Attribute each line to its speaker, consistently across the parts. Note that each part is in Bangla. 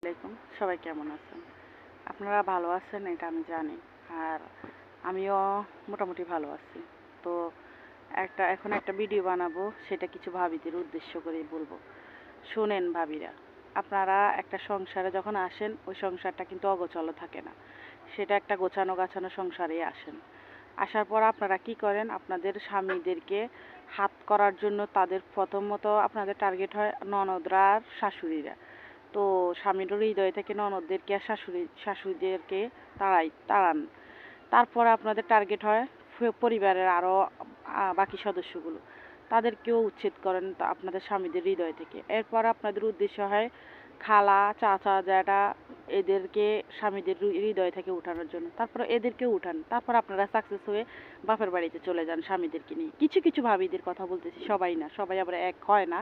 Speaker 1: আলাইকুম, সবাই কেমন আছেন? আপনারা ভালো আছেন এটা আমি জানি। আর আমিও মোটামুটি ভালো আছি। তো এখন একটা ভিডিও বানাবো, সেটা কিছু ভাবিদের উদ্দেশ্য করেই বলবো। শোনেন ভাবিরা, আপনারা একটা সংসারে যখন আসেন ওই সংসারটা কিন্তু অগোছালো থাকে না। সেটা একটা গোছানো গাছানো সংসারেই আসেন। আসার পর আপনারা কি করেন? আপনাদের স্বামীদেরকে হাত করার জন্য তাদের প্রথমত আপনাদের টার্গেট হয় ননদরা আর শাশুড়িরা। তো স্বামীর হৃদয় থেকে ননদদেরকে আর শাশুড়িদেরকে তাড়ান। তারপরে আপনাদের টার্গেট হয় পরিবারের আরও বাকি সদস্যগুলো, তাদেরকেও উচ্ছেদ করেন আপনাদের স্বামীদের হৃদয় থেকে। এরপর আপনাদের উদ্দেশ্য হয় খালা চাচা জ্যাঠা এদেরকে স্বামীদের হৃদয় থেকে উঠানোর জন্য। তারপর এদেরকে উঠান, তারপর আপনারা সাকসেস হয়ে বাপের বাড়িতে চলে যান স্বামীদেরকে নিয়ে। কিছু কিছু ভাবিদের কথা বলতেছি, সবাই না, সবাই আবার এক হয় না।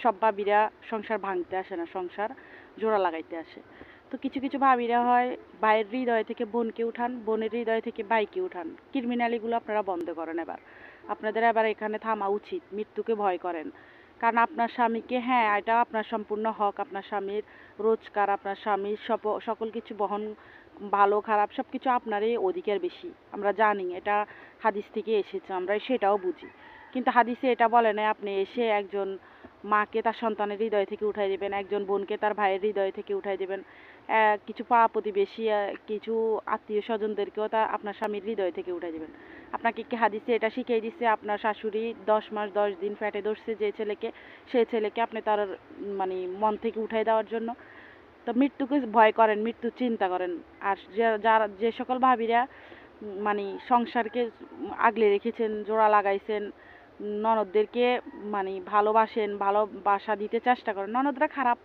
Speaker 1: সব ভাবিরা সংসার ভাঙতে আসে না, সংসার জোড়া লাগাইতে আসে। তো কিছু কিছু ভাবিরা হয় ভাইয়ের হৃদয় থেকে বোনকে উঠান, বোনের হৃদয় থেকে ভাইকে উঠান। ক্রিমিনালিগুলো আপনারা বন্ধ করেন এবার। আপনাদের এবার এখানে থামা উচিত। মৃত্যুকে ভয় করেন, কারণ আপনার স্বামীকে, হ্যাঁ এটা আপনার সম্পূর্ণ হক, আপনার স্বামীর রোজগার, আপনার স্বামীর সকল কিছু বহন, ভালো খারাপ সব কিছু আপনারই অধিকার বেশি। আমরা জানি এটা হাদিস থেকে এসেছে, আমরা সেটাও বুঝি। কিন্তু হাদিসে এটা বলে না আপনি এসে একজন মাকে তার সন্তানের হৃদয় থেকে উঠাই দেবেন, একজন বোনকে তার ভাইয়ের হৃদয় থেকে উঠাই দেবেন, কিছু পাড়া প্রতিবেশী কিছু আত্মীয় স্বজনদেরকেও তা আপনার স্বামীর হৃদয় থেকে উঠাই দেবেন। আপনাকে কি হাদিসে এটা শিখিয়ে দিচ্ছে আপনার শাশুড়ি 10 মাস 10 দিন পেটে ধরছে যে ছেলেকে, সেই ছেলেকে আপনি তার মানে মন থেকে উঠাই দেওয়ার জন্য? তো মৃত্যুকে ভয় করেন, মৃত্যুর চিন্তা করেন। আর যারা যে সকল ভাবিরা মানে সংসারকে আগলে রেখেছেন, জোড়া লাগাইছেন, ননদদেরকে মানে ভালোবাসেন, ভালোবাসা দিতে চেষ্টা করেন, ননদরা খারাপ